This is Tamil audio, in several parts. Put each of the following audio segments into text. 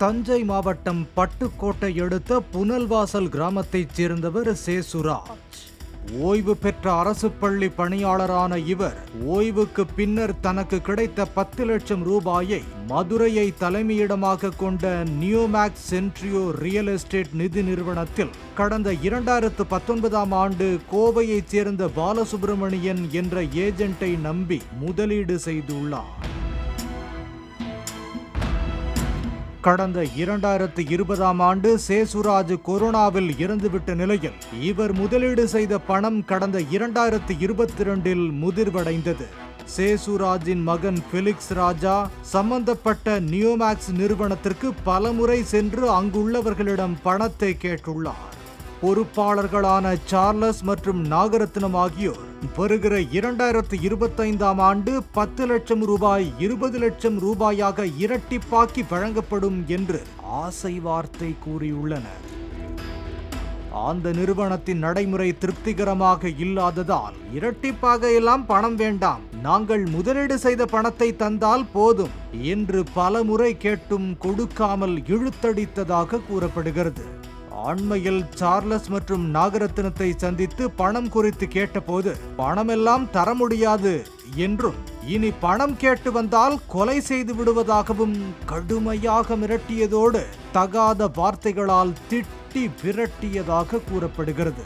தஞ்சை மாவட்டம் பட்டுக்கோட்டை அடுத்த புனல்வாசல் கிராமத்தைச் சேர்ந்தவர் சேசுராஜ். ஓய்வு பெற்ற அரசு பள்ளி பணியாளரான இவர் ஓய்வுக்கு பின்னர் தனக்கு கிடைத்த 10 லட்சம் ரூபாயை மதுரையை தலைமையிடமாக கொண்ட நியோமேக்ஸ் சென்ட்ரியோ ரியல் எஸ்டேட் நிதி நிறுவனத்தில் கடந்த 2019ஆம் ஆண்டு கோவையைச் சேர்ந்த பாலசுப்ரமணியன் என்ற ஏஜென்ட்டை நம்பி முதலீடு செய்துள்ளார். கடந்த 2020ஆம் ஆண்டு சேசுராஜ் கொரோனாவில் இறந்துவிட்ட நிலையில் இவர் முதலீடு செய்த பணம் கடந்த 2022இல் முதிர்வடைந்தது. சேசுராஜின் மகன் ஃபெலிக்ஸ் ராஜா சம்பந்தப்பட்ட நியோமேக்ஸ் நிறுவனத்திற்கு பலமுறை சென்று அங்குள்ளவர்களிடம் பணத்தை கேட்டுள்ளார். பொறுப்பாளர்களான சார்லஸ் மற்றும் நாகரத்னம் ஆகியோர் வருகிற 2025ஆம் ஆண்டு 10 லட்சம் ரூபாய் 20 லட்சம் ரூபாயாக இரட்டிப்பாக்கி வழங்கப்படும் என்று ஆசை வார்த்தை கூறியுள்ளனர். அந்த நிறுவனத்தின் நடைமுறை திருப்திகரமாக இல்லாததால் இரட்டிப்பாக எல்லாம் பணம் வேண்டாம், நாங்கள் முதலீடு செய்த பணத்தை தந்தால் போதும் என்று பலமுறை கேட்டும் கொடுக்காமல் இழுத்தடித்ததாக கூறப்படுகிறது. அண்மையில் சார்லஸ் மற்றும் நாகரத்னத்தை சந்தித்து பணம் குறித்து கேட்டபோது பணமெல்லாம் தர முடியாது என்றும் இனி பணம் கேட்டு வந்தால் கொலை செய்து விடுவதாகவும் கடுமையாக மிரட்டியதோடு தகாத வார்த்தைகளால் திட்டி விரட்டியதாக கூறப்படுகிறது.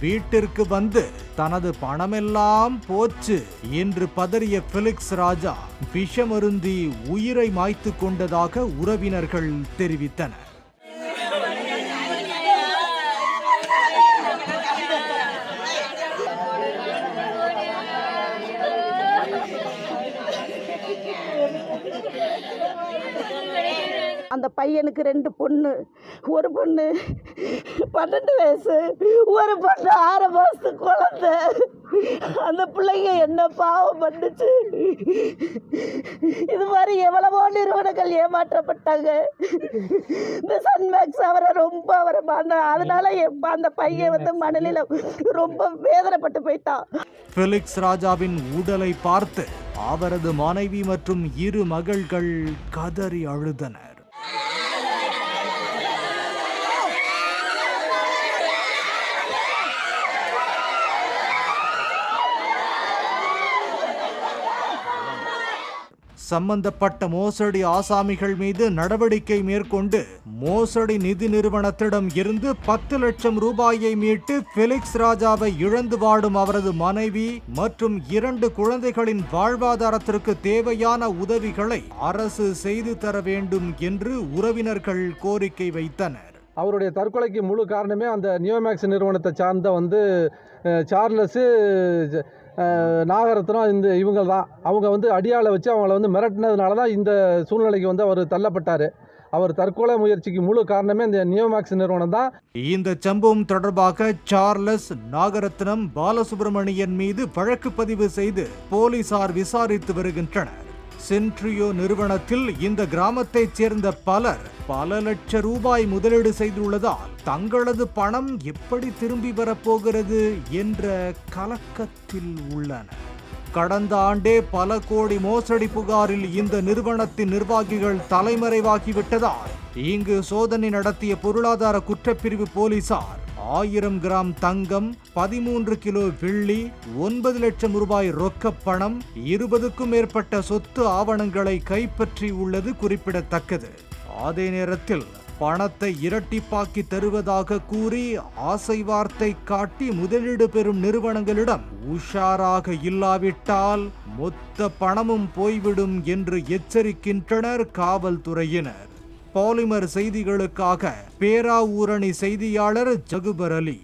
வீட்டிற்கு வந்து தனது பணமெல்லாம் போச்சு என்று பதறிய ஃபெலிக்ஸ் ராஜா விஷமருந்தி உயிரை மாய்த்து கொண்டதாக உறவினர்கள் தெரிவித்தனர். அந்த பையனுக்கு 2 பொண்ணு, ஒரு பொண்ணு 12 வயசு, ஒரு பொண்ணு 6 மாசத்து குழந்தை. அந்த பிள்ளைங்க என்ன பாவம் பண்ணுச்சு? இது மாதிரி எவ்வளவோ நிறுவனங்கள் ஏமாற்றப்பட்டாங்க. இந்த சன்மேக்ஸ் அவரை அதனால அந்த பையன் மனநிலை ரொம்ப வேதனைப்பட்டு போயிட்டான். ஃபெலிக்ஸ் ராஜாவின் உடலை பார்த்து அவரது மனைவி மற்றும் 2 மகள்கள் கதறி அழுதனர். சம்பந்தப்பட்ட மோசடி ஆசாமிகள் மீது நடவடிக்கை மேற்கொண்டு மோசடி நிதி நிறுவனத்திடம் இருந்து 10 லட்சம் ரூபாயை மீட்டு ஃபெலிக்ஸ் ராஜாவை இழந்து வாடும் அவரது மனைவி மற்றும் 2 குழந்தைகளின் வாழ்வாதாரத்திற்கு தேவையான உதவிகளை அரசு செய்து தர வேண்டும் என்று உறவினர்கள் கோரிக்கை வைத்தனர். அவருடைய தற்கொலைக்கு முழு காரணமே அந்த நியோமேக்ஸ் நிறுவனத்தை சார்ந்த சார்லஸு, நாகரத்னம், இவங்க தான். அவங்க அடியாளை வச்சு அவங்கள மிரட்டினதுனால தான் இந்த சூழ்நிலைக்கு அவர் தள்ளப்பட்டார். அவர் தற்கொலை முயற்சிக்கு முழு காரணமே இந்த நியோமேக்ஸ் நிறுவனம் தான். இந்த சம்பவம் தொடர்பாக சார்லஸ், நாகரத்னம், பாலசுப்ரமணியன் மீது வழக்கு பதிவு செய்து போலீசார் விசாரித்து வருகின்றனர். சென்ட்ரியோ நிறுவனத்தில் இந்த கிராமத்தைச் சேர்ந்த பலர் பல லட்ச ரூபாய் முதலீடு செய்துள்ளதால் தங்களது பணம் எப்படி திரும்பி வரப்போகிறது என்ற கலக்கத்தில் உள்ளனர். கடந்த ஆண்டே பல கோடி மோசடி புகாரில் இந்த நிறுவனத்தின் நிர்வாகிகள் தலைமறைவாகிவிட்டதால் இங்கு சோதனை நடத்திய பொருளாதார குற்றப்பிரிவு போலீசார் 1000 கிராம் தங்கம், 13 கிலோ வெள்ளி, 9 லட்சம் ரூபாய் ரொக்கப் பணம், 20க்கும் மேற்பட்ட சொத்து ஆவணங்களை கைப்பற்றி உள்ளது குறிப்பிடத்தக்கது. அதே நேரத்தில் பணத்தை இரட்டிப்பாக்கி தருவதாக கூறி ஆசை வார்த்தை காட்டி முதலீடு பெறும் நிறுவனங்களிடம் உஷாராக இல்லாவிட்டால் மொத்த பணமும் போய்விடும் என்று எச்சரிக்கின்றனர் காவல்துறையினர். பாலிமர் செய்திகளுக்காக பேராவூரணி செய்தியாளர் ஜகுபர் அலி.